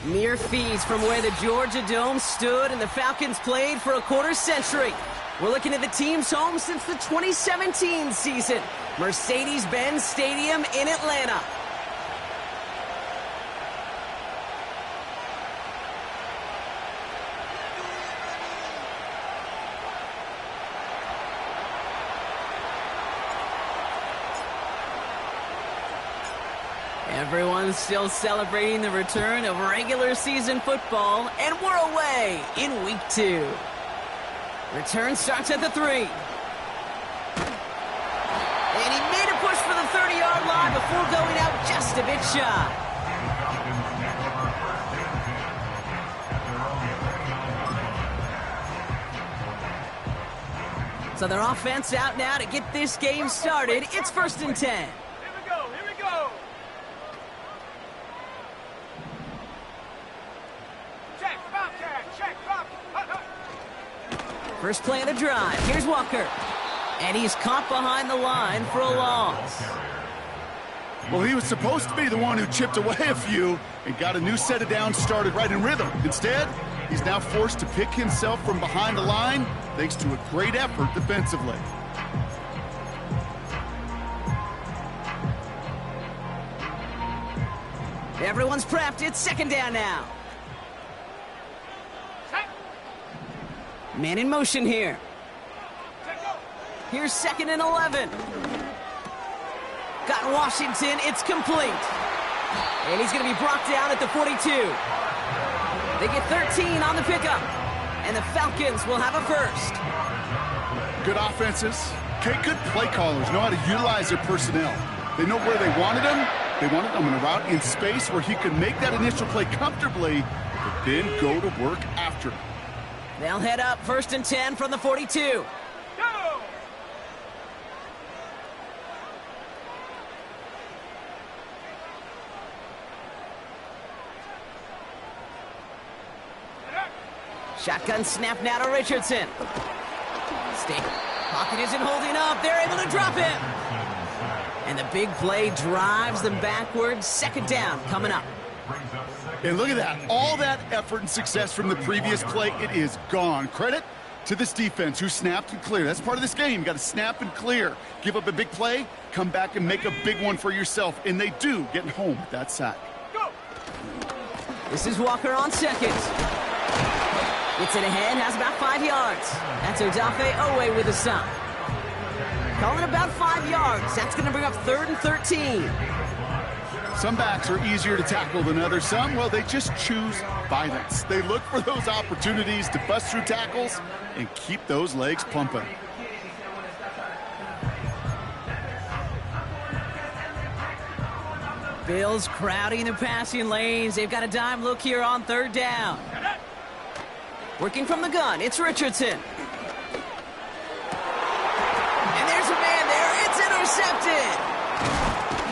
Mere feet from where the Georgia Dome stood and the Falcons played for a quarter century. We're looking at the team's home since the 2017 season, Mercedes-Benz Stadium in Atlanta. Everyone's still celebrating the return of regular season football, and we're away in week 2. Return starts at the 3. And he made a push for the 30-yard line before going out just a bit shy. So their offense out now to get this game started. It's 1st and 10. First play of the drive. Here's Walker. And he's caught behind the line for a loss. Well, he was supposed to be the one who chipped away a few and got a new set of downs started right in rhythm. Instead, he's now forced to pick himself from behind the line thanks to a great effort defensively. Everyone's prepped. It's 2nd down now. Man in motion here. Here's 2nd and 11. Got Washington. It's complete. And he's going to be brought down at the 42. They get 13 on the pickup. And the Falcons will have a first. Good offenses. Good play callers know how to utilize their personnel. They know where they wanted him. They wanted him in a route in space where he could make that initial play comfortably, but then go to work after. They'll head up 1st and 10 from the 42. Go! Shotgun snap now to Richardson. Pocket isn't holding up. They're able to drop him. And the big play drives them backwards. 2nd down coming up. And look at that. All that effort and success from the previous play, it is gone. Credit to this defense who snapped and cleared. That's part of this game. You got to snap and clear. Give up a big play, come back and make a big one for yourself. And they do, getting home with that sack. Go. This is Walker on 2nd. Gets it ahead, has about 5 yards. That's Odafe Owe with a stop. Calling about 5 yards. That's going to bring up 3rd and 13. Some backs are easier to tackle than others. Some, well, they just choose violence. They look for those opportunities to bust through tackles and keep those legs pumping. Bills crowding the passing lanes. They've got a dime look here on 3rd down. Working from the gun, it's Richardson. And there's a man there. It's intercepted.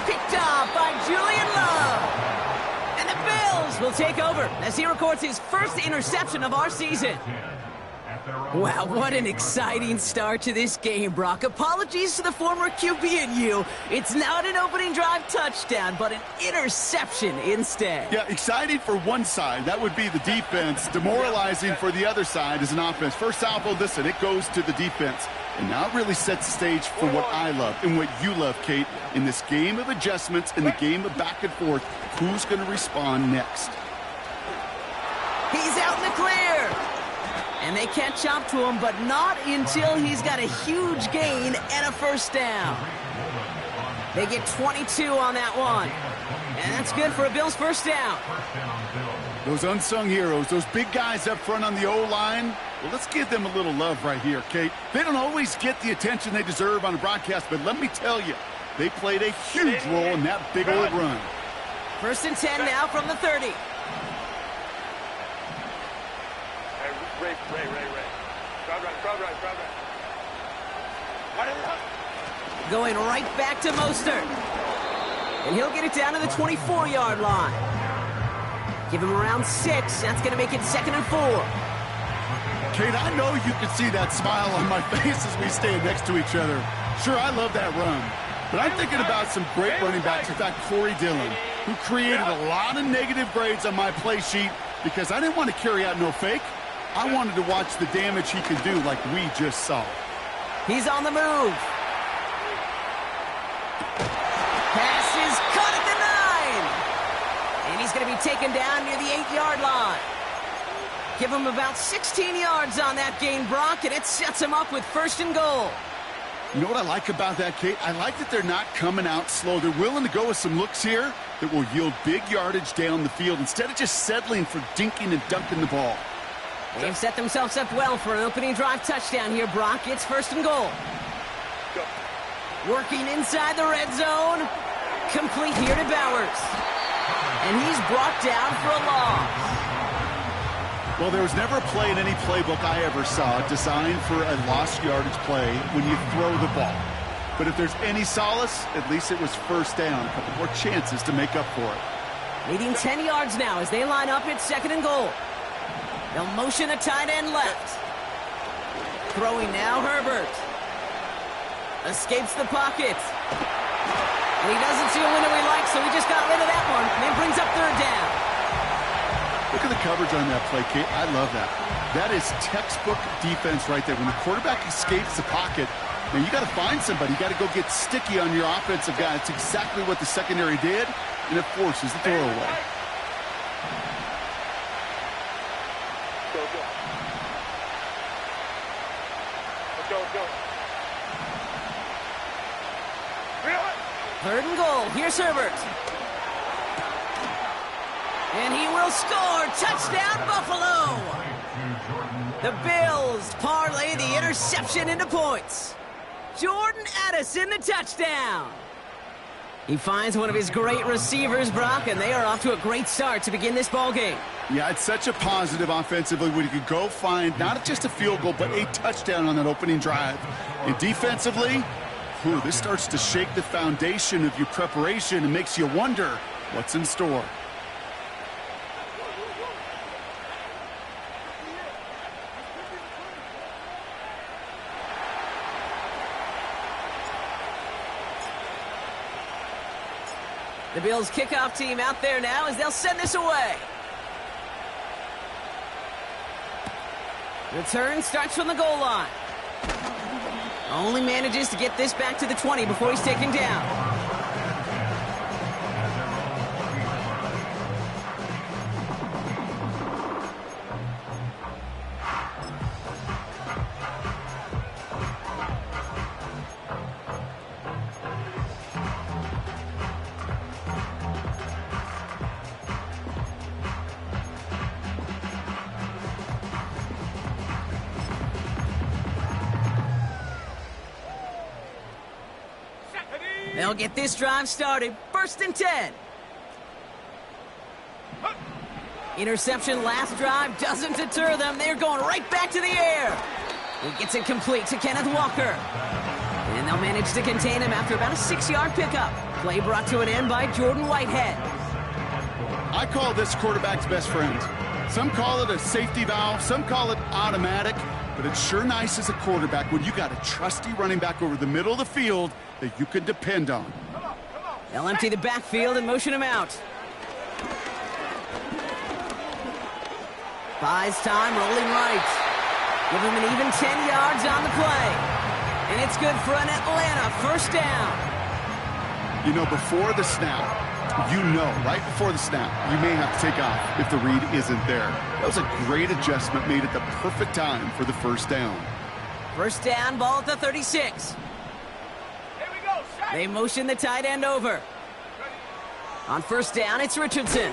Picked off by Julian Love. And the Bills will take over as he records his first interception of our season. Wow, what an exciting start to this game, Brock. Apologies to the former QB and you. It's not an opening drive touchdown, but an interception instead. Yeah, exciting for one side. That would be the defense. Demoralizing for the other side as an offense. First off, well, listen, it goes to the defense. And now it really sets the stage for what I love and what you love, Kate, in this game of adjustments, in the game of back and forth. Who's going to respond next? He's out in the clear. And they catch up to him, but not until he's got a huge gain and a 1st down. They get 22 on that one. And that's good for a Bills 1st down. Those unsung heroes, those big guys up front on the O-line, well, let's give them a little love right here, Kate. They don't always get the attention they deserve on a broadcast, but let me tell you, they played a huge role in that big old run. 1st and 10 now from the 30. Ray. Crowd right. Going right back to Mostert. And he'll get it down to the 24-yard line. Give him around 6. That's going to make it 2nd and 4. Kate, I know you can see that smile on my face as we stand next to each other. Sure, I love that run. But I'm thinking about some great running backs. In fact, Corey Dillon. who created a lot of negative grades on my play sheet because I didn't want to carry out no fake. I wanted to watch the damage he could do like we just saw. He's on the move. Pass is caught at the 9. And he's going to be taken down near the 8-yard line. Give him about 16 yards on that gain, Brock, and it sets him up with 1st and goal. You know what I like about that, Kate? I like that they're not coming out slow. They're willing to go with some looks here that will yield big yardage down the field instead of just settling for dinking and dunking the ball. They've set themselves up well for an opening drive touchdown here, Brock. It's 1st and goal. Working inside the red zone. Complete here to Bowers. And he's brought down for a loss. Well, there was never a play in any playbook I ever saw designed for a lost yardage play when you throw the ball. But if there's any solace, at least it was 1st down. A couple more chances to make up for it. Leading 10 yards now as they line up at 2nd and goal. They'll motion a tight end left. Throwing now, Herbert. Escapes the pocket. And he doesn't see a window he likes, so he just got rid of that one. And brings up 3rd down. Look at the coverage on that play, Kate. I love that. That is textbook defense right there. When the quarterback escapes the pocket, man, you got to find somebody. You got to go get sticky on your offensive guy. It's exactly what the secondary did, and it forces the throw away. Go, go. Let's go, let's go. 3rd and goal. Here's Herbert. And he will score. Touchdown, Buffalo. The Bills parlay the interception into points. Jordan Addison, the touchdown. He finds one of his great receivers, Brock, and they are off to a great start to begin this ball game. Yeah, it's such a positive offensively when you could go find not just a field goal, but a touchdown on that opening drive. And defensively, this starts to shake the foundation of your preparation and makes you wonder what's in store. The Bills kickoff team out there now as they'll send this away. Return starts from the goal line. Only manages to get this back to the 20 before he's taken down. They'll get this drive started. 1st and 10. Interception last drive doesn't deter them. They're going right back to the air. He gets it complete to Kenneth Walker. And they'll manage to contain him after about a 6-yard pickup. Play brought to an end by Jordan Whitehead. I call this quarterback's best friend. Some call it a safety valve. Some call it automatic. But it's sure nice as a quarterback when you got a trusty running back over the middle of the field that you can depend on. They'll empty the backfield and motion him out. Buys time, rolling right. Give him an even 10 yards on the play. And it's good for an Atlanta 1st down. You know, before the snap, right before the snap, you may have to take off if the read isn't there. That was a great adjustment made at the perfect time for the 1st down. 1st down, ball at the 36. They motion the tight end over. On 1st down, it's Richardson.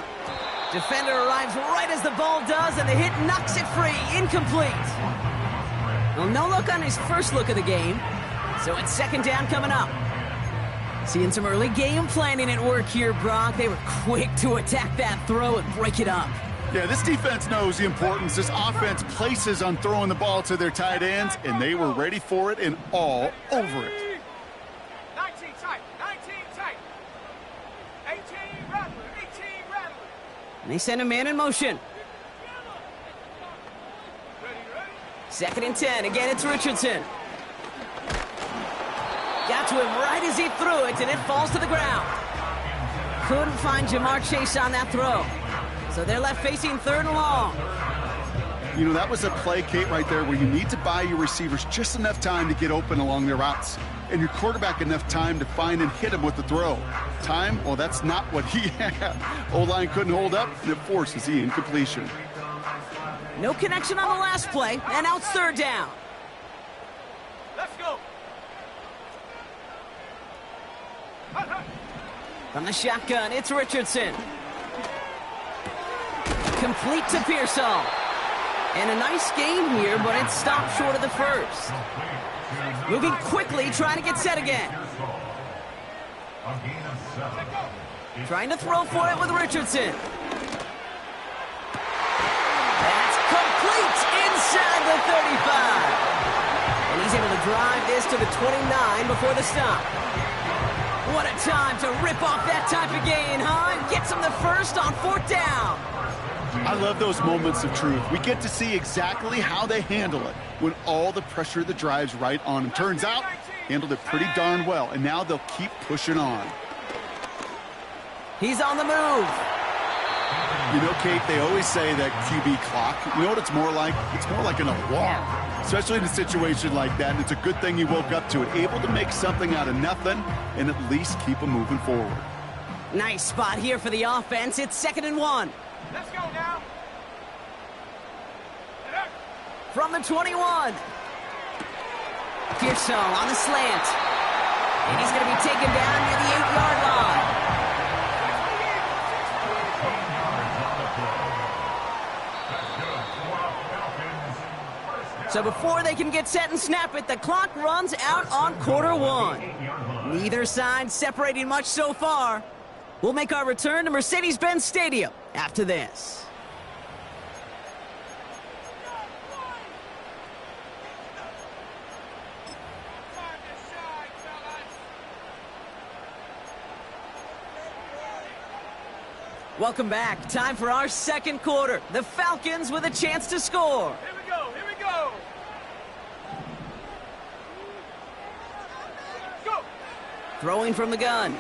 Defender arrives right as the ball does, and the hit knocks it free. Incomplete. Well, no look on his first look of the game, so it's 2nd down coming up. Seeing some early game planning at work here, Brock. They were quick to attack that throw and break it up. Yeah, this defense knows the importance this offense places on throwing the ball to their tight ends, and they were ready for it and all over it. 19 tight, 19 tight. 18 rattler, 18 rattler. And they send a man in motion. Ready, ready. 2nd and 10. Again, it's Richardson. Got to him right as he threw it, and it falls to the ground. Couldn't find Jamar Chase on that throw. So they're left facing 3rd and long. You know, that was a play, Kate, right there where you need to buy your receivers just enough time to get open along their routes. And your quarterback enough time to find and hit him with the throw. Time? Well, that's not what he had. O-line couldn't hold up, and it forces the incompletion. No connection on the last play, and now it's 3rd down. Let's go. From the shotgun, it's Richardson. Complete to Pearsall. And a nice game here, but it stopped short of the first. Moving quickly, trying to get set again. Trying to throw for it with Richardson. That's complete inside the 35. And he's able to drive this to the 29 before the stop. What a time to rip off that type of gain, huh? And gets him the first on 4th down. I love those moments of truth. We get to see exactly how they handle it when all the pressure of the drive's right on them. Turns out, handled it pretty darn well, and now they'll keep pushing on. He's on the move. You know, Kate, they always say that QB clock, you know what it's more like? It's more like an alarm, especially in a situation like that. And it's a good thing you woke up to it, able to make something out of nothing and at least keep them moving forward. Nice spot here for the offense. It's 2nd and 1. Let's go now. From the 21. Pearsall on the slant. And he's going to be taken down near the 8-yard line. So before they can get set and snap it, the clock runs out on quarter 1. Neither side separating much so far. We'll make our return to Mercedes-Benz Stadium after this. Welcome back. Time for our 2nd quarter. The Falcons with a chance to score. Here we go. Here we go. Go. Throwing from the gun.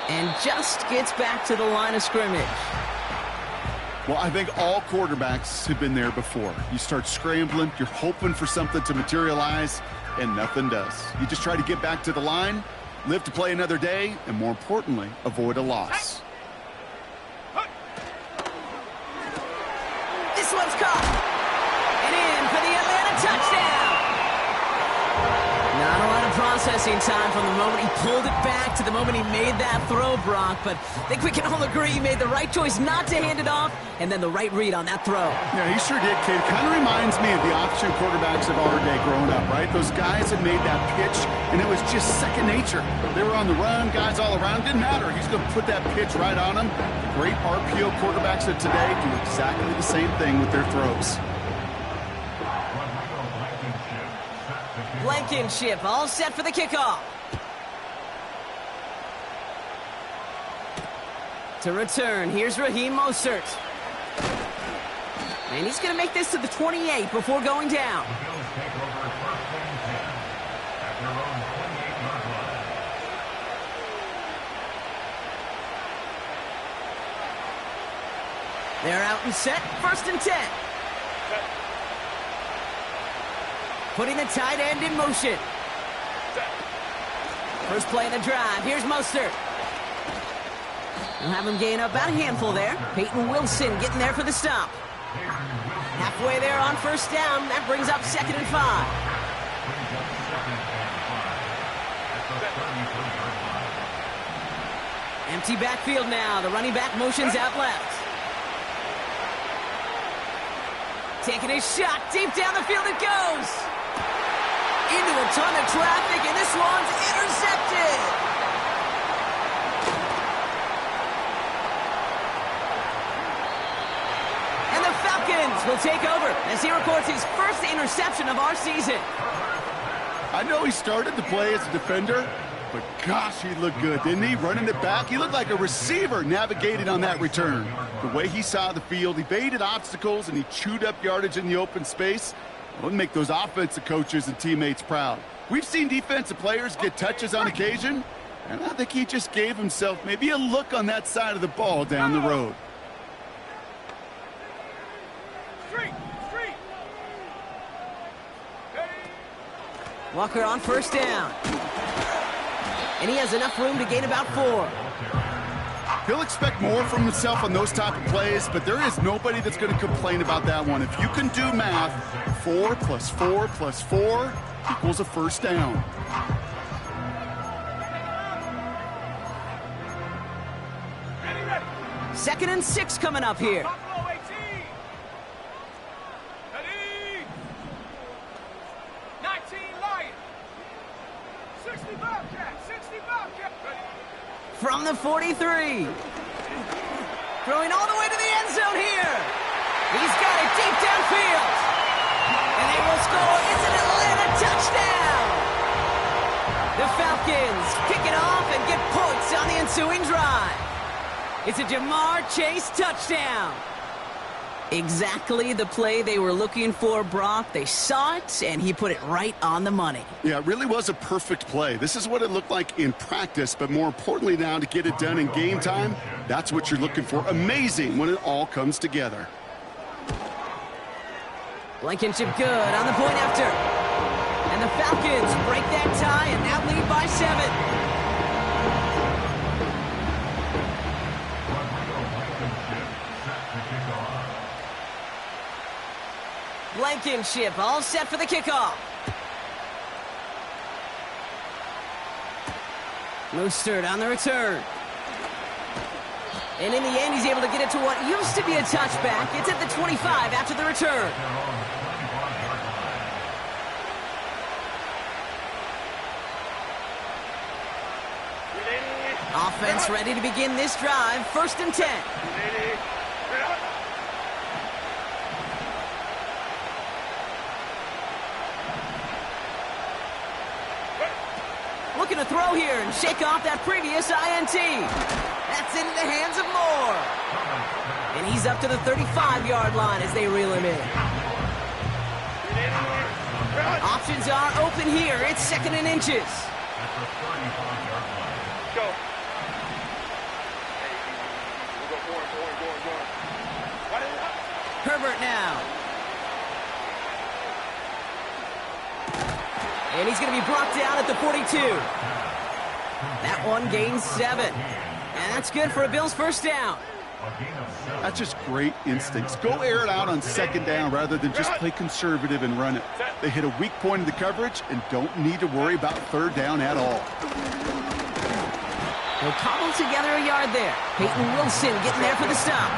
And just gets back to the line of scrimmage. Well, I think all quarterbacks have been there before. You start scrambling, you're hoping for something to materialize, and nothing does. You just try to get back to the line, live to play another day, and more importantly, avoid a loss. This one's caught. And in for the Atlanta touchdown. Not a lot of processing time from the moment he pulled it back to the moment he made that throw, Brock. But I think we can all agree he made the right choice not to hand it off, and then the right read on that throw. Yeah, he sure did, kid. Kind of reminds me of the offshoot quarterbacks of our day growing up, right? Those guys that made that pitch, and it was just second nature. They were on the run, guys all around. Didn't matter. He's going to put that pitch right on them. Great RPO quarterbacks of today do exactly the same thing with their throws. Blankenship all set for the kickoff. To return, here's Raheem Mostert. And he's going to make this to the 28 before going down. They're out and set, 1st and 10. Putting the tight end in motion. First play of the drive. Here's Mostert. We'll have him gain about a handful there. Peyton Wilson getting there for the stop. Halfway there on 1st down. That brings up 2nd and 5. Empty backfield now. The running back motions out left. Taking a shot. Deep down the field it goes. Into a ton of traffic, and this one's intercepted. And the Falcons will take over as he records his first interception of our season. I know he started the play as a defender, but gosh, he looked good, didn't he? Running it back, he looked like a receiver navigating on that return. The way he saw the field, he evaded obstacles, and he chewed up yardage in the open space. It would make those offensive coaches and teammates proud. We've seen defensive players get touches on occasion, And I think he just gave himself maybe a look on that side of the ball down the road. Walker on first down. And he has enough room to gain about 4. He'll expect more from himself on those type of plays, but there is nobody that's going to complain about that one. If you can do math, 4 plus 4 plus 4 equals a first down. Second and 6 coming up here. From the 43. Throwing all the way to the end zone here. He's got it deep downfield. And they will score. It's an Atlanta touchdown. The Falcons kick it off and get points on the ensuing drive. It's a Jamar Chase touchdown. Exactly the play they were looking for, Brock. They saw it, and he put it right on the money. Yeah, it really was a perfect play. This is what it looked like in practice, but more importantly now to get it done in game time, that's what you're looking for. Amazing when it all comes together. Blankenship good on the point after. And the Falcons break that tie and now lead by 7. Blankenship all set for the kickoff. Mostert on the return. And in the end, he's able to get it to what used to be a touchback. It's at the 25 after the return. Offense ready to begin this drive. First and 10. Looking to throw here and shake off that previous INT. That's into the hands of Moore. And he's up to the 35-yard line as they reel him in. Options are open here. It's second and inches. Go. Herbert now. And he's going to be brought down at the 42. That one gains 7. And that's good for a Bills first down. That's just great instincts. Go air it out on second down rather than just play conservative and run it. They hit a weak point in the coverage and don't need to worry about third down at all. They'll cobble together a yard there. Peyton Wilson getting there for the stop.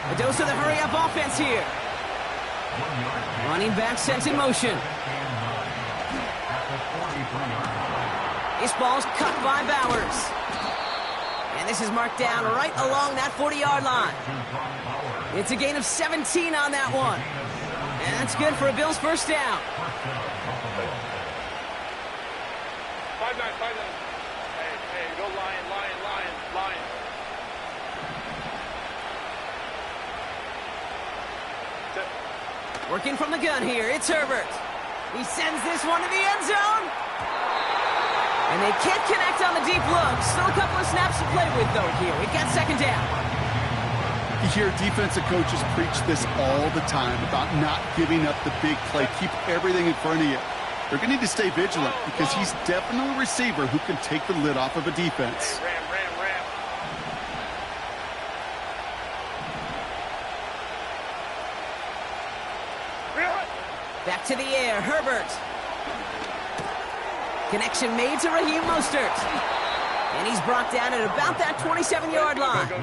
A dose of the hurry-up offense here. Running back sent in motion. This ball's cut by Bowers. And this is marked down right along that 40-yard line. It's a gain of 17 on that one. And that's good for a Bills first down. 5-9. Hey, go Lion. Working from the gun here, it's Herbert. He sends this one to the end zone. And they can't connect on the deep look. Still a couple of snaps to play with, though, here. We've got second down. You hear defensive coaches preach this all the time about not giving up the big play. Keep everything in front of you. They're going to need to stay vigilant because he's definitely a receiver who can take the lid off of a defense. Ram. Back to the air, Herbert. Connection made to Raheem Mostert. And he's brought down at about that 27-yard line. Go.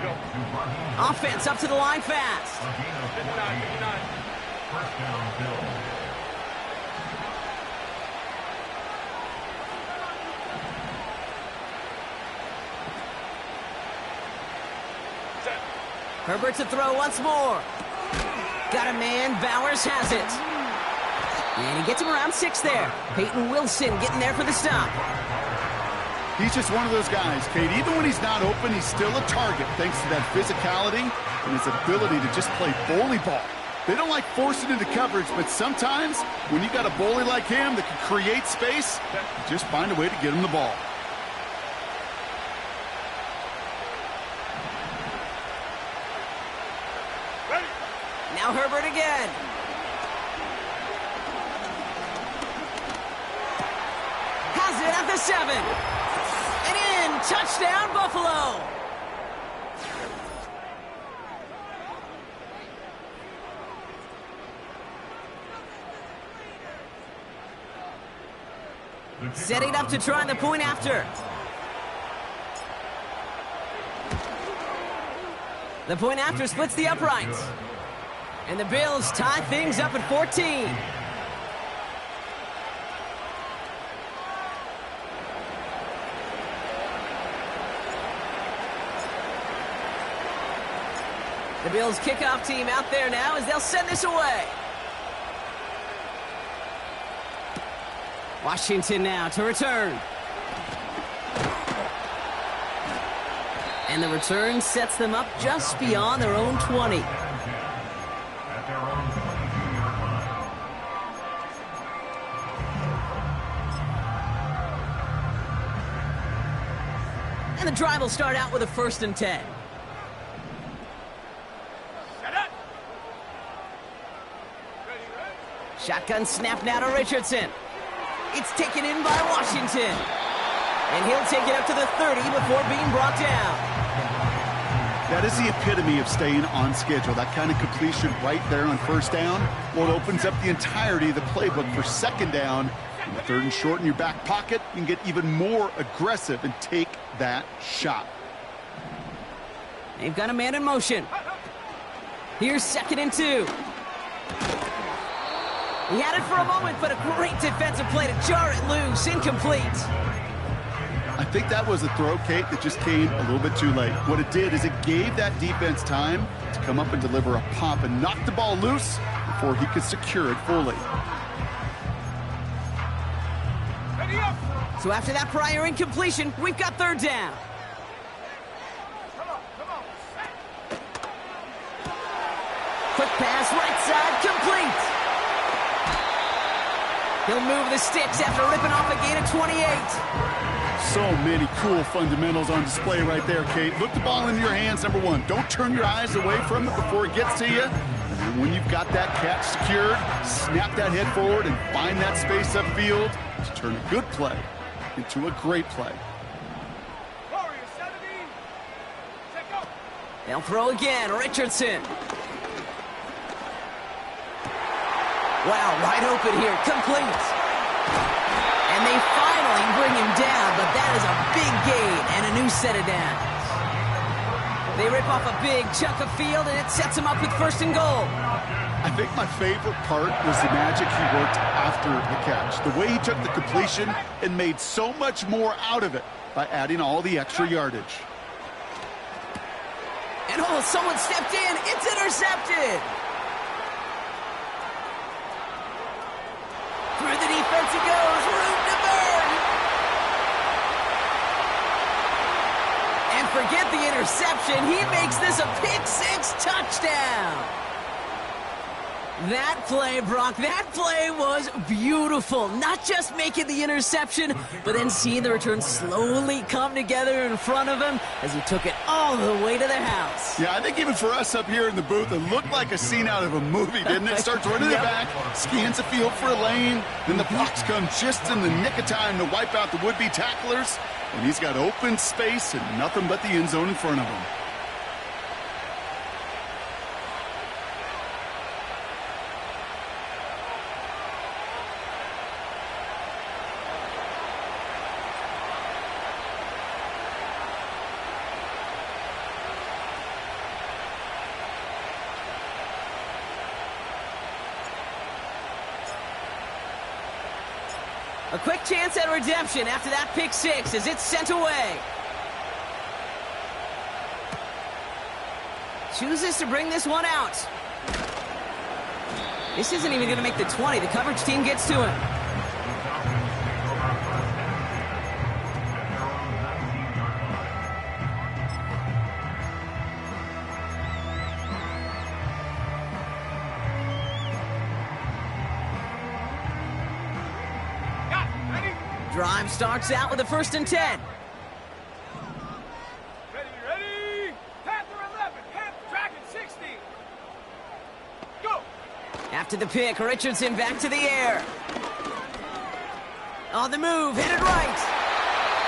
Offense up to the line fast. 59. Herbert to throw once more. Got a man, Bowers has it. And he gets him around 6 there. Peyton Wilson getting there for the stop. He's just one of those guys, Kate. Even when he's not open, he's still a target thanks to that physicality and his ability to just play bully ball. They don't like forcing into coverage, but sometimes when you got a bully like him that can create space, you just find a way to get him the ball. Now Herbert again. Has it at the 7. And in. Touchdown, Buffalo. Setting up to try the point after. The point after splits the uprights. And the Bills tie things up at 14. The Bills kickoff team out there now as they'll send this away. Washington now to return. And the return sets them up just beyond their own 20. And the drive will start out with a 1st and 10. Shotgun snap now to Richardson. It's taken in by Washington. And he'll take it up to the 30 before being brought down. That is the epitome of staying on schedule. That kind of completion right there on 1st down. Well, it opens up the entirety of the playbook for 2nd down. And the 3rd and short in your back pocket, you can get even more aggressive and take that shot. They've got a man in motion. Here's 2nd and 2. He had it for a moment, but a great defensive play to jar it loose. Incomplete. I think that was a throw, Kate, that just came a little bit too late. What it did is it gave that defense time to come up and deliver a pop and knock the ball loose before he could secure it fully. So after that prior incompletion, we've got 3rd down. Quick pass, right side, complete. He'll move the sticks after ripping off a gain of 28. So many cool fundamentals on display right there, Kate. Look the ball into your hands, number 1. Don't turn your eyes away from it before it gets to you. And then when you've got that catch secured, snap that head forward and find that space upfield to turn a good play into a great play. They'll throw again, Richardson. Wow, wide open here, complete. And they finally bring him down, but that is a big gain and a new set of downs. They rip off a big chunk of field, and it sets him up with 1st and goal. I think my favorite part was the magic he worked after the catch. The way he took the completion and made so much more out of it by adding all the extra yardage. And oh, someone stepped in. It's intercepted. Through the defense he goes, room to burn. And forget the interception. He makes this a pick-6 touchdown. That play, Brock, that play was beautiful. Not just making the interception, but then seeing the return slowly come together in front of him as he took it all the way to the house. Yeah, I think even for us up here in the booth, it looked like a scene out of a movie, didn't it? Starts running the back, scans the field for a lane, then the blocks come just in the nick of time to wipe out the would-be tacklers, and he's got open space and nothing but the end zone in front of him. A quick chance at redemption after that pick-6 as it's sent away. Chooses to bring this one out. This isn't even going to make the 20. The coverage team gets to him. Drive starts out with a 1st and 10. Ready? Panther 11, Panther Dragon 60. After the pick, Richardson back to the air. On the move, headed right.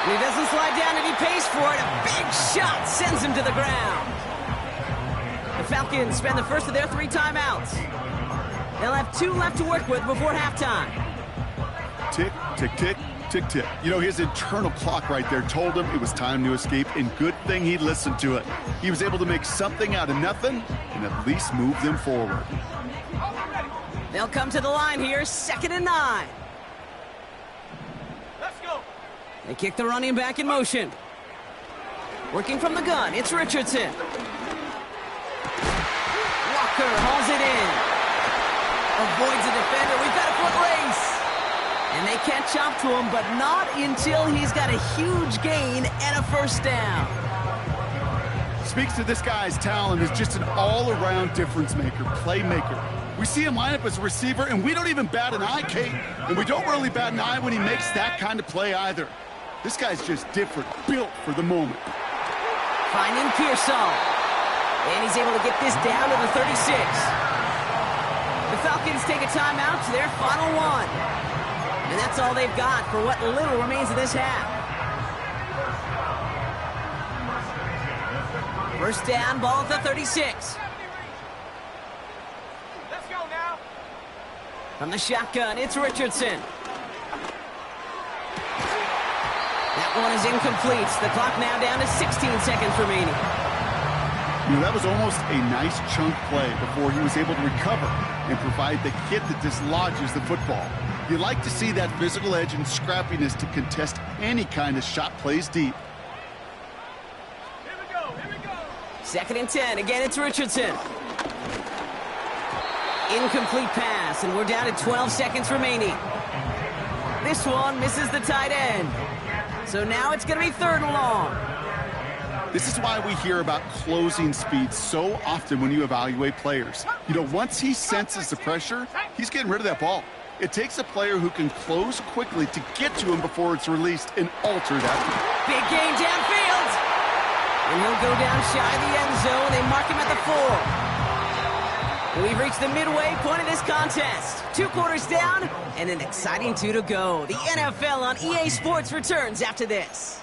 And he doesn't slide down and he pays for it. A big shot sends him to the ground. The Falcons spend the first of their 3 timeouts. They'll have 2 left to work with before halftime. Tick, tick, tick, tick, tick. You know, his internal clock right there told him it was time to escape, and good thing he listened to it. He was able to make something out of nothing and at least move them forward. They'll come to the line here, 2nd and 9. Let's go. They kick the running back in motion. Working from the gun, it's Richardson. Walker hauls it in. Avoids a defender. We've got a foot race. And they catch up to him, but not until he's got a huge gain and a first down. Speaks to this guy's talent as just an all-around difference maker, playmaker. We see him line up as a receiver, and we don't even bat an eye, Kate. And we don't really bat an eye when he makes that kind of play either. This guy's just different, built for the moment. Finding Pearsall. And he's able to get this down to the 36. The Falcons take a timeout to their final one. And that's all they've got for what little remains of this half. First down, ball at the 36. Let's go now. From the shotgun, it's Richardson. That one is incomplete. The clock now down to 16 seconds remaining. You know, that was almost a nice chunk play before he was able to recover and provide the hit that dislodges the football. You like to see that physical edge and scrappiness to contest any kind of shot plays deep. Here we go. Here we go. 2nd and 10. Again, it's Richardson. Incomplete pass, and we're down to 12 seconds remaining. This one misses the tight end. So now it's going to be 3rd and long. This is why we hear about closing speed so often when you evaluate players. You know, once he senses the pressure, he's getting rid of that ball. It takes a player who can close quickly to get to him before it's released and alter that. Big gain downfield. And he'll go down shy of the end zone. They mark him at the 4. We've reached the midway point of this contest. 2 quarters down and an exciting 2 to go. The NFL on EA Sports returns after this.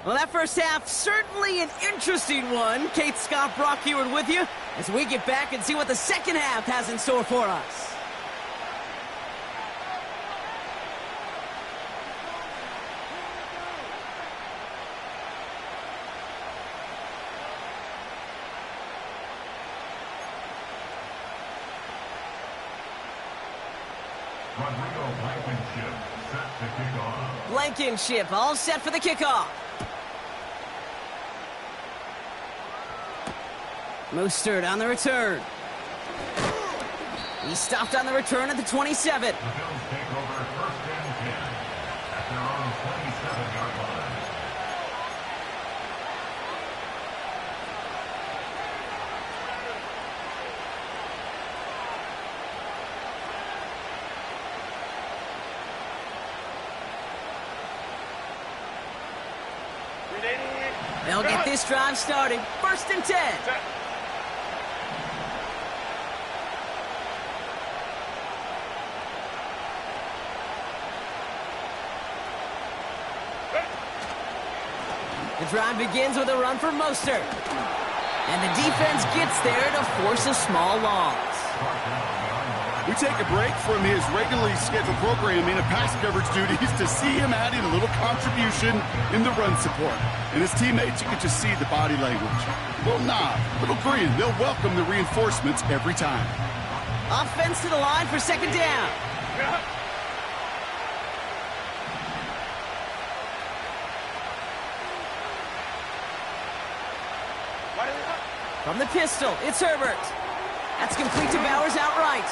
Well, that first half, certainly an interesting one. Kate Scott Brock here with you as we get back and see what the second half has in store for us. Blankenship all set for the kickoff. Mostert on the return. He stopped on the return at the 27. The Bills take over 1st and 10 at their own 27-yard line. They'll get this drive started. 1st and 10. The drive begins with a run for Mostert. And the defense gets there to force a small loss. We take a break from his regularly scheduled programming and pass coverage duties to see him adding a little contribution in the run support. And his teammates, you can just see the body language. Little nod, little grin. They'll welcome the reinforcements every time. Offense to the line for 2nd down. From the pistol, it's Herbert. That's complete to Bowers outright.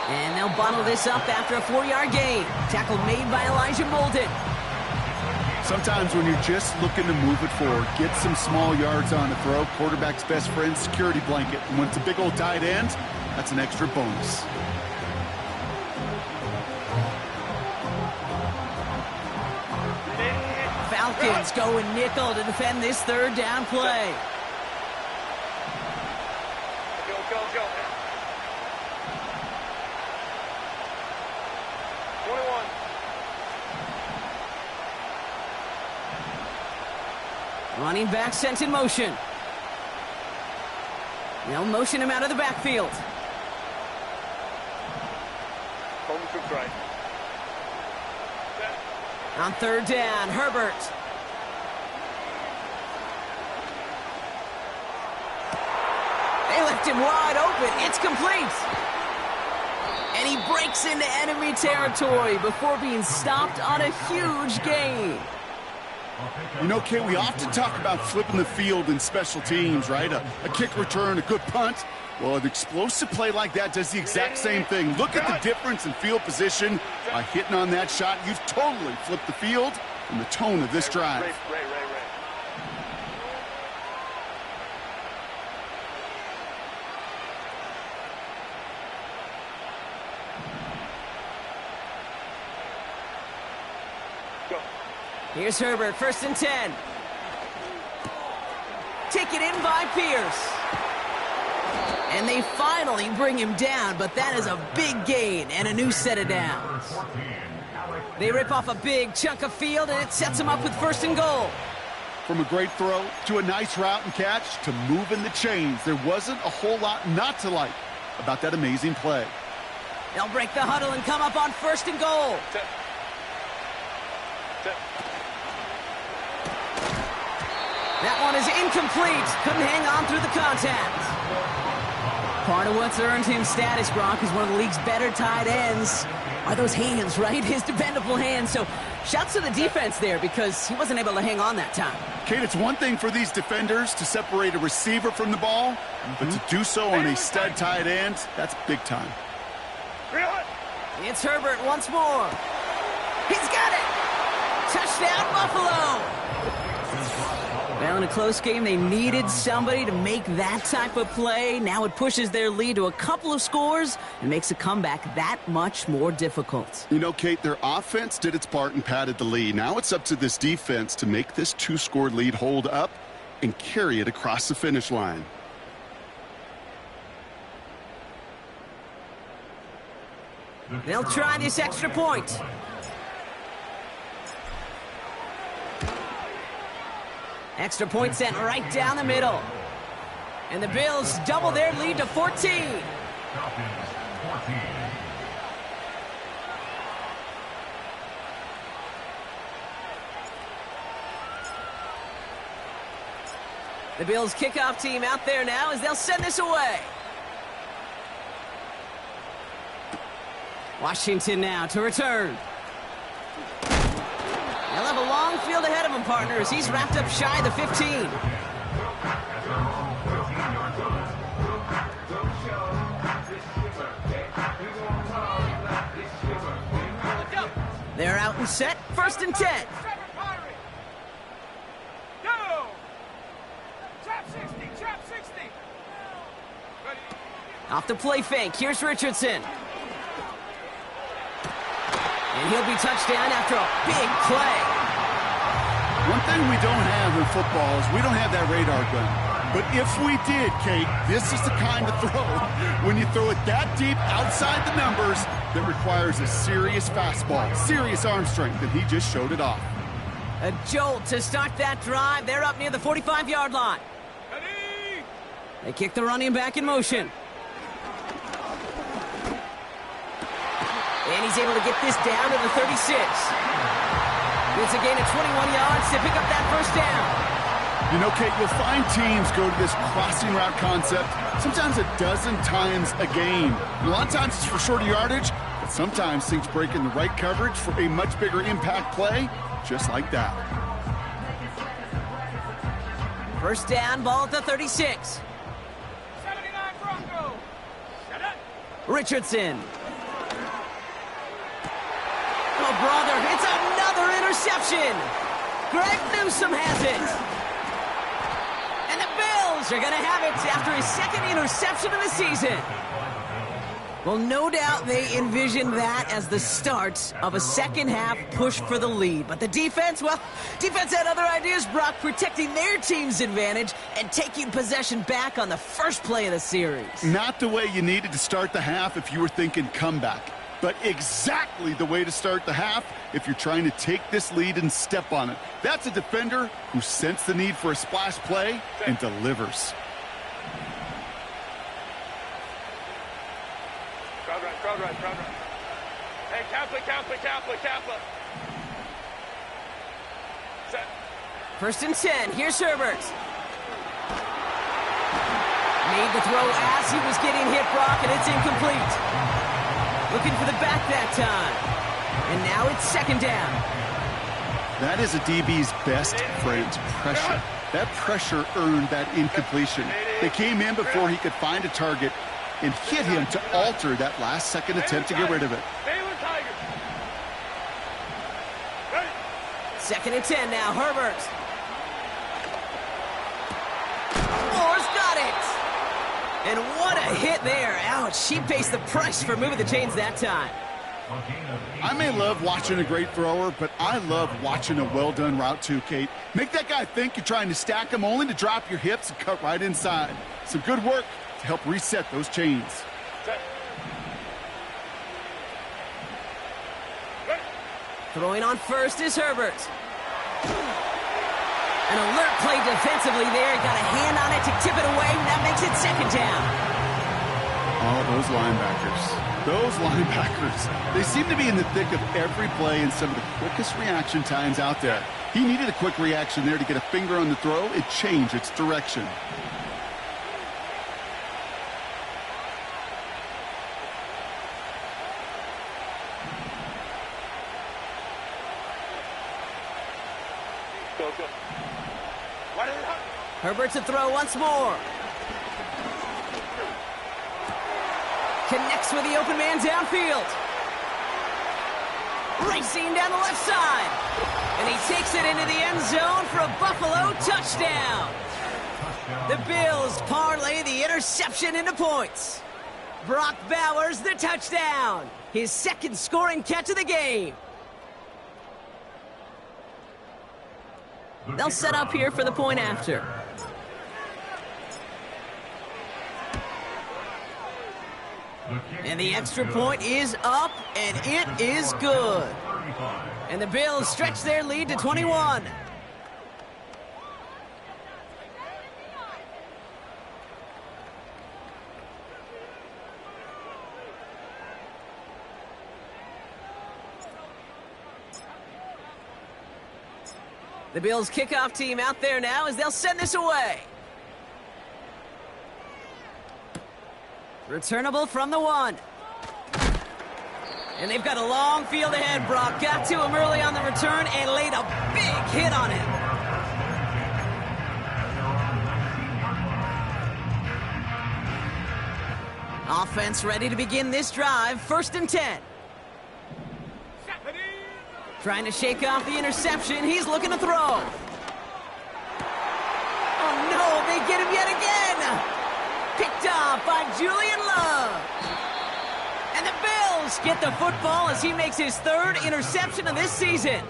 And they'll bottle this up after a 4-yard gain. Tackle made by Elijah Molden. Sometimes when you're just looking to move it forward, get some small yards on the throw, quarterback's best friend, security blanket. And when it's a big old tight end, that's an extra bonus. Falcons going nickel to defend this third down play. Go, man. 21. Running back sent in motion. They'll motion him out of the backfield. Home troops right. On third down, Herbert. They left him wide open. It's complete. And he breaks into enemy territory before being stopped on a huge gain. You know, Kate, we often talk about flipping the field in special teams, right? A kick return, a good punt. Well, an explosive play like that does the exact same thing. Look at the difference in field position. By hitting on that shot, you've totally flipped the field and the tone of this drive. Ray. Go. Here's Herbert, 1st and 10. Taken in by Pierce. And they finally bring him down, but that is a big gain and a new set of downs. They rip off a big chunk of field, and it sets them up with 1st and goal. From a great throw to a nice route and catch to moving the chains, there wasn't a whole lot not to like about that amazing play. They'll break the huddle and come up on 1st and goal. That one is incomplete. Couldn't hang on through the contact. Part of what's earned him status, Brock, is one of the league's better tight ends. Are those hands, right? His dependable hands. So shouts to the defense there because he wasn't able to hang on that time. Kate, it's one thing for these defenders to separate a receiver from the ball, but to do so on a stud tight end, that's big time. It's Herbert once more. He's got it! Touchdown, Buffalo! Well, in a close game, they needed somebody to make that type of play. Now it pushes their lead to a couple of scores and makes a comeback that much more difficult. You know, Kate, their offense did its part and padded the lead. Now it's up to this defense to make this 2-score lead hold up and carry it across the finish line. They'll try this extra point. Extra point sent right down the middle. And the Bills double their lead to 14. Falcons, 14. The Bills kickoff team out there now as they'll send this away. Washington now to return. They'll have a long field ahead of him, partner, as he's wrapped up shy of the 15. They're out and set, 1st and 10. Go! Trap 60. Off the play fake, here's Richardson. And he'll be touched down after a big play. One thing we don't have in football is we don't have that radar gun. But if we did, Kate, this is the kind of throw, when you throw it that deep outside the numbers, that requires a serious fastball, serious arm strength, and he just showed it off. A jolt to start that drive. They're up near the 45-yard line. Ready? They kick the running back in motion. And he's able to get this down to the 36. It's a gain of 21 yards to pick up that 1st down. You know, Kate, you'll find teams go to this crossing route concept sometimes a dozen times a game. And a lot of times it's for shorter yardage, but sometimes things break in the right coverage for a much bigger impact play, just like that. 1st down, ball at the 36. 79 Broncos. Shut up. Richardson. Oh, brother, it's another interception. Greg Newsome has it. And the Bills are going to have it after his second interception of the season. Well, no doubt they envisioned that as the start of a second-half push for the lead. But the defense, well, defense had other ideas, Brock, protecting their team's advantage and taking possession back on the first play of the series. Not the way you needed to start the half if you were thinking comeback, but exactly the way to start the half if you're trying to take this lead and step on it. That's a defender who sensed the need for a splash play and delivers. Crowd right. Hey, Kaplan. Set. First and 10. Here's Herbert. Made the throw as he was getting hit, Brock, and it's incomplete. Looking for the back that time. And now it's second down. That is a DB's best friend, pressure. That pressure earned that incompletion. They came in before he could find a target and hit him to alter that last-second attempt to get rid of it. Second and 10 now, Herbert. Moore's got it. And what a hit there. Ouch, he pays the price for moving the chains that time. I may love watching a great thrower, but I love watching a well-done route too, Kate. Make that guy think you're trying to stack him only to drop your hips and cut right inside. Some good work to help reset those chains. Throwing on first is Herbert. An alert play defensively there. Got a hand on it to tip it away. That makes it second down. Oh, those linebackers. They seem to be in the thick of every play and some of the quickest reaction times out there. He needed a quick reaction there to get a finger on the throw. It changed its direction. Go. Herbert to throw once more. Connects with the open man downfield. Racing down the left side. And he takes it into the end zone for a Buffalo touchdown. The Bills parlay the interception into points. Brock Bowers the touchdown. His second scoring catch of the game. They'll set up here for the point after. And the extra point is up, and it is good. And the Bills stretch their lead to 21. The Bills kickoff team out there now as they'll send this away. Returnable from the 1. And they've got a long field ahead, Brock. Got to him early on the return and laid a big hit on him. Offense ready to begin this drive. First and 10. Trying to shake off the interception. He's looking to throw. Oh, no, they get him yet again. Picked off by Julian Love. And the Bills get the football as he makes his third interception of this season.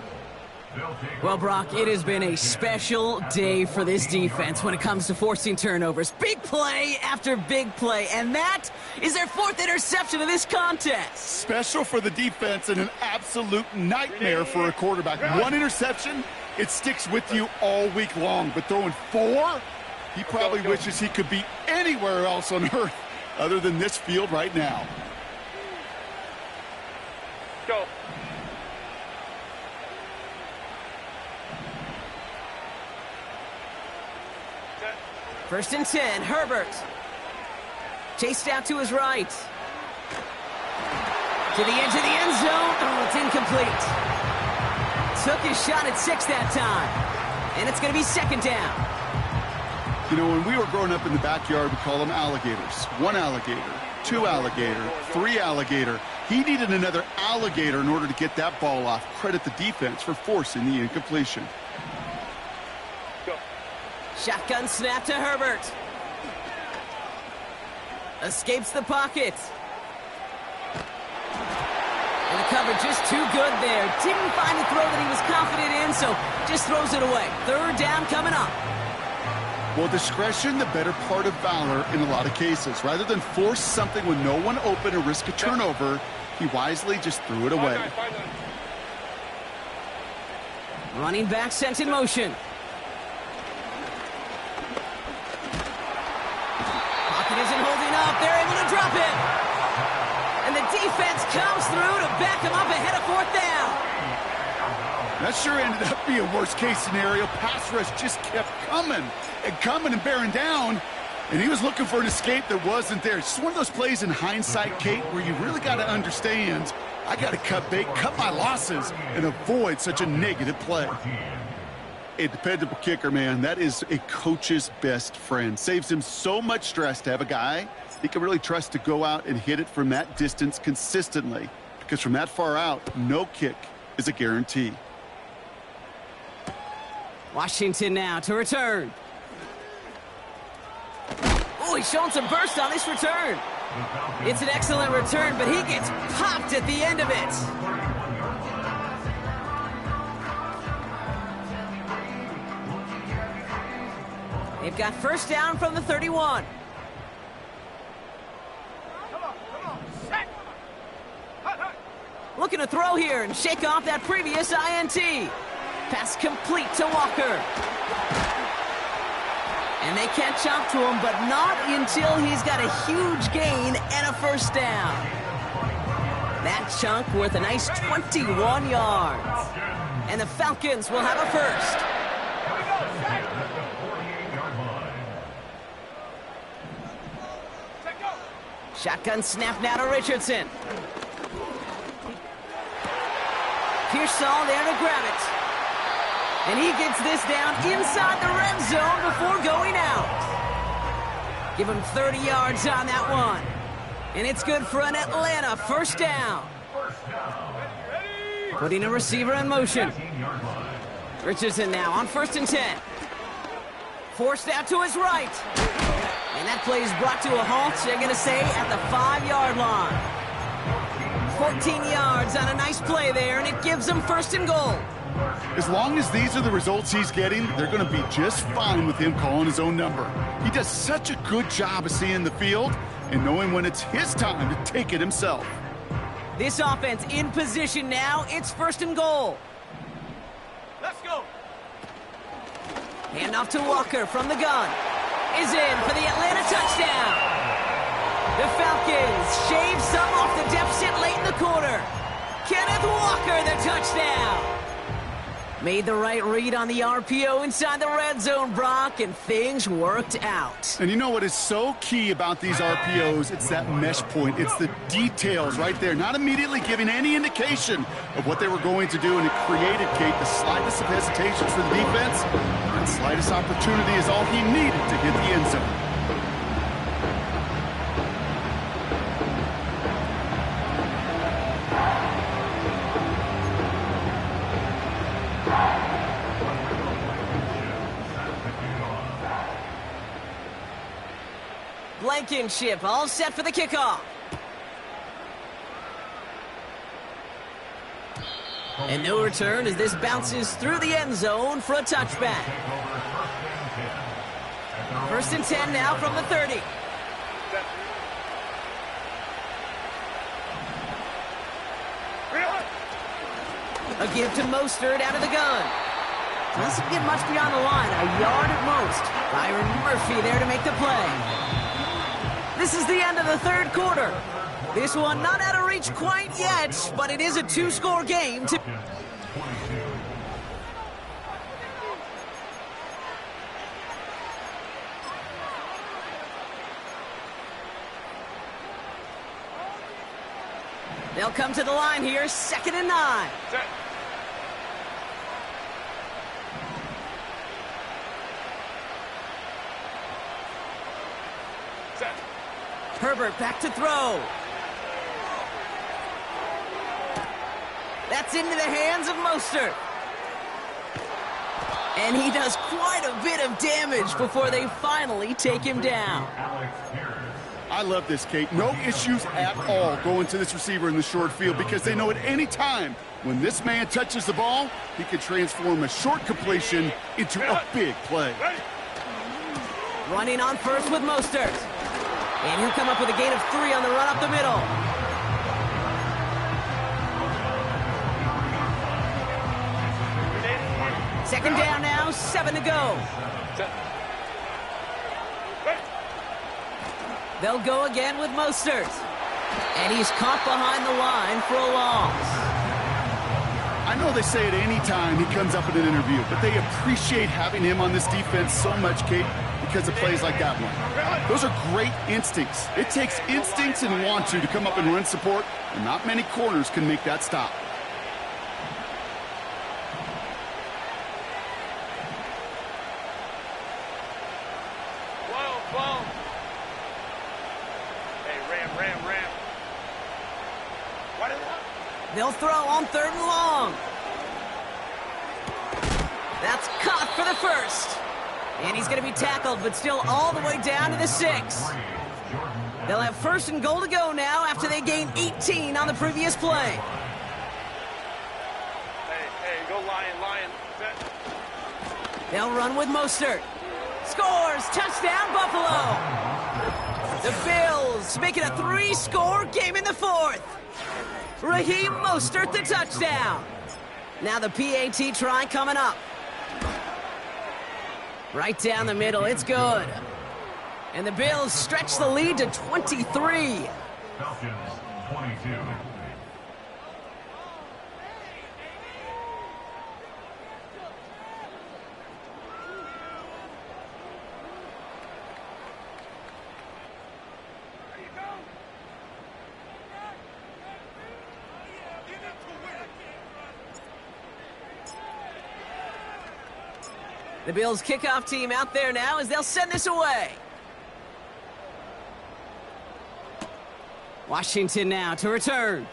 Well, Brock, it has been a special day for this defense when it comes to forcing turnovers. Big play after big play, and that is their fourth interception of this contest. Special for the defense and an absolute nightmare for a quarterback. One interception, it sticks with you all week long, but throwing 4, he probably wishes he could be anywhere else on earth other than this field right now. Go. First and 10, Herbert. Chased out to his right. To the edge of the end zone. Oh, it's incomplete. Took his shot at 6 that time. And it's going to be second down. You know, when we were growing up in the backyard, we call them alligators. One alligator 2 alligator, 3 alligator. He needed another alligator in order to get that ball off. Credit the defense for forcing the incompletion. Go. Shotgun snap to Herbert. Escapes the pocket. And the coverage just too good there. Didn't find the throw that he was confident in, so just throws it away. 3rd down coming up. Well, discretion, the better part of valor in a lot of cases. Rather than force something with no one open or risk a turnover, he wisely just threw it away. Running back sent in motion. Pocket isn't holding up. They're able to drop it. And the defense comes through to back him up ahead of 4th down. That sure ended up being a worst-case scenario. Pass rush just kept coming and bearing down, and he was looking for an escape that wasn't there. It's just one of those plays in hindsight, Kate, where you really got to understand, I got to cut bait, cut my losses, and avoid such a negative play. A dependable kicker, man, that is a coach's best friend. Saves him so much stress to have a guy he can really trust to go out and hit it from that distance consistently, because from that far out, no kick is a guarantee. Washington now to return. Oh, he's showing some burst on this return. It's an excellent return, but he gets popped at the end of it. They've got 1st down from the 31. Looking to throw here and shake off that previous INT. Pass complete to Walker. And they catch up to him, but not until he's got a huge gain and a 1st down. That chunk worth a nice 21 yards. And the Falcons will have a 1st. Shotgun snap now to Richardson. Pearsall there to grab it. And he gets this down inside the red zone before going out. Give him 30 yards on that one. And it's good for an Atlanta 1st down. Putting a receiver in motion. Richardson now on 1st and 10. Forced out to his right. And that play is brought to a halt, they're going to say, at the 5-yard line. 14 yards on a nice play there, and it gives them 1st and goal. As long as these are the results he's getting, they're going to be just fine with him calling his own number. He does such a good job of seeing the field and knowing when it's his time to take it himself. This offense in position now. It's 1st and goal. Let's go. Handoff to Walker from the gun. Is in for the Atlanta touchdown. The Falcons shave some off the deficit late in the quarter. Kenneth Walker, the touchdown. Made the right read on the RPO inside the red zone, Brock, and things worked out. And you know what is so key about these RPOs? It's that mesh point. It's the details right there, not immediately giving any indication of what they were going to do, and it created, Kate, the slightest of hesitations for the defense. That slightest opportunity is all he needed to hit the end zone. Blankenship all set for the kickoff. And no return as this bounces through the end zone for a touchback. 1st and 10 now from the 30. A give to Mostert out of the gun. Doesn't get much beyond the line, a yard at most. Byron Murphy there to make the play. This is the end of the 3rd quarter. This one not out of reach quite yet, but it is a 2-score game. They'll come to the line here, 2nd and 9. Set. Herbert back to throw. That's into the hands of Mostert. And he does quite a bit of damage before they finally take him down. I love this, Kate. No issues at all going to this receiver in the short field because they know at any time when this man touches the ball, he can transform a short completion into a big play. Running on first with Mostert. And he'll come up with a gain of 3 on the run up the middle. Second down now, 7 to go. They'll go again with Mostert. And he's caught behind the line for a loss. I know they say it any time he comes up in an interview, but they appreciate having him on this defense so much, Kate, because of plays like that one. Those are great instincts. It takes instincts and want to come up and run support, and not many corners can make that stop. They'll throw on 3rd and long. That's caught for the first. And he's going to be tackled, but still all the way down to the 6. They'll have 1st and goal to go now after they gained 18 on the previous play. Hey, go Lion. They'll run with Mostert. Scores! Touchdown, Buffalo! The Bills make it a 3-score game in the 4th. Raheem Mostert, the touchdown. Now the PAT try coming up. Right down the middle, it's good. And the Bills stretch the lead to 23. Falcons 22. The Bills kickoff team out there now as they'll send this away. Washington now to return.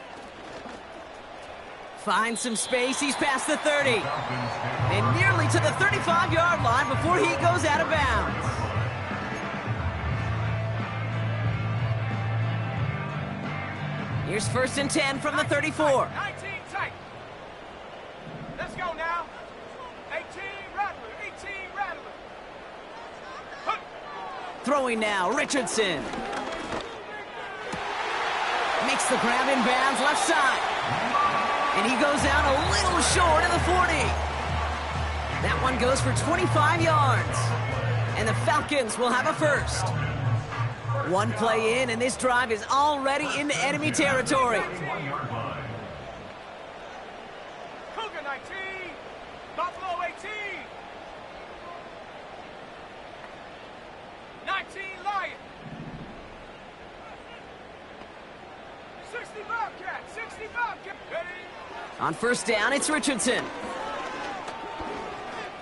Finds some space. He's past the 30. And nearly to the 35-yard line before he goes out of bounds. Here's 1st and 10 from the 34. 19 tight. Let's go now. 18 Rattler. Throwing now, Richardson. Makes the grab in bounds left side. And he goes out a little short of the 40. That one goes for 25 yards. And the Falcons will have a 1st. One play in, and this drive is already into enemy territory. Cougar 19. Buffalo 18. 19 Lion. 60 Bobcat. 60 Bobcat. Ready? On 1st down, it's Richardson.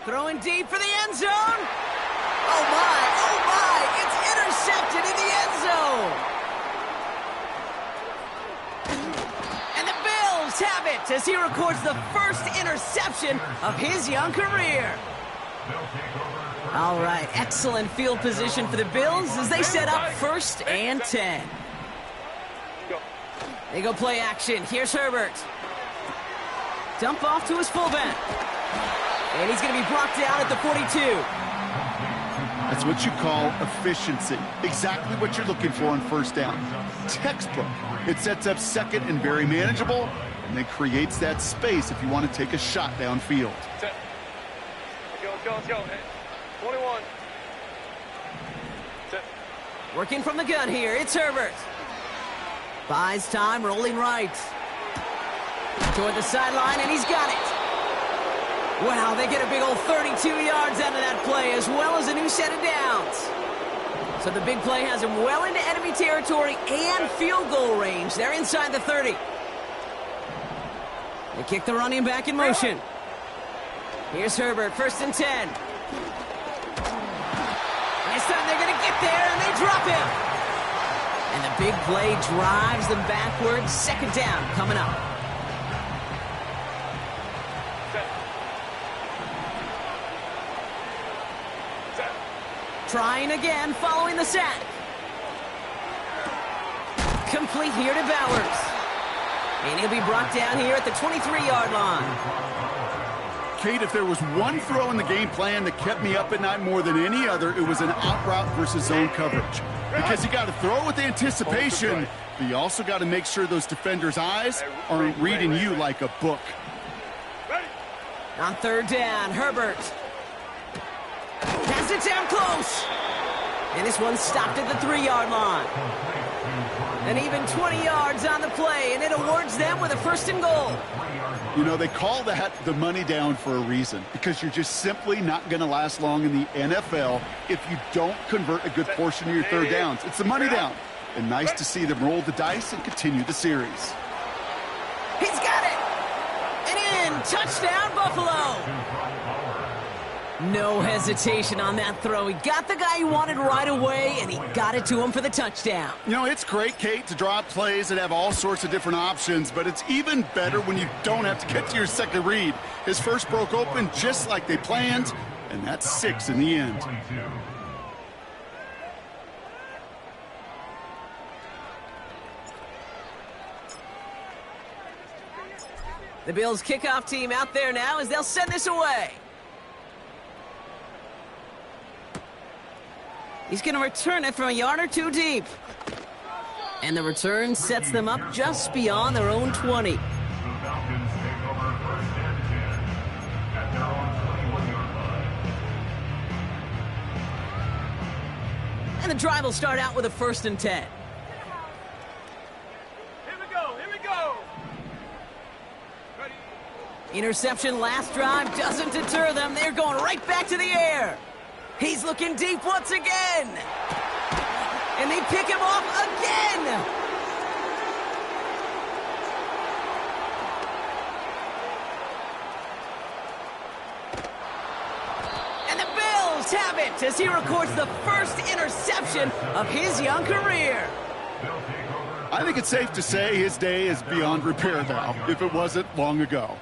Throwing deep for the end zone. Oh my, it's intercepted in the end zone. And the Bills have it as he records the 1st interception of his young career. All right, excellent field position for the Bills as they set up 1st and 10. They go play action. Here's Herbert. Dump off to his fullback. And he's going to be brought down at the 42. That's what you call efficiency. Exactly what you're looking for on 1st down. Textbook. It sets up 2nd and very manageable, and then creates that space if you want to take a shot downfield. Let's go. Hey, 21. Working from the gun here, it's Herbert. Buys time, rolling right. Toward the sideline, and he's got it. Wow, they get a big old 32 yards out of that play, as well as a new set of downs. So the big play has him well into enemy territory and field goal range. They're inside the 30. They kick the running back in motion. Here's Herbert, 1st and 10. And this time they're going to get there, and they drop him. And And the big play drives them backwards. Second down coming up. Trying again following the sack. Complete here to Bowers. And he'll be brought down here at the 23-yard line. Kate, if there was one throw in the game plan that kept me up at night more than any other, it was an out route versus zone coverage. Because you got to throw with anticipation, but you also got to make sure those defenders' eyes aren't reading you like a book. On third down, Herbert. Pass it down close. And this one stopped at the 3-yard line. And even 20 yards on the play, and it awards them with a first and goal. You know, they call that the money down for a reason, because you're just simply not going to last long in the NFL if you don't convert a good portion of your third downs. It's the money down. And nice to see them roll the dice and continue the series. He's got it! And in! Touchdown, Buffalo! No hesitation on that throw. He got the guy he wanted right away, and he got it to him for the touchdown. You know, it's great, Kate, to draw up plays that have all sorts of different options, but it's even better when you don't have to get to your second read. His first broke open just like they planned, and that's 6 in the end. The Bills' kickoff team out there now as they'll send this away. He's going to return it from a yard or two deep. And the return sets them up just beyond their own 20. The Falcons take over first and 10 at their own 21-yard line. And the drive will start out with a 1st and 10. Here we go. Here we go. Ready. Interception last drive doesn't deter them. They're going right back to the air. He's looking deep once again. And they pick him off again. And the Bills have it as he records the first interception of his young career. I think it's safe to say his day is beyond repair now, if it wasn't long ago.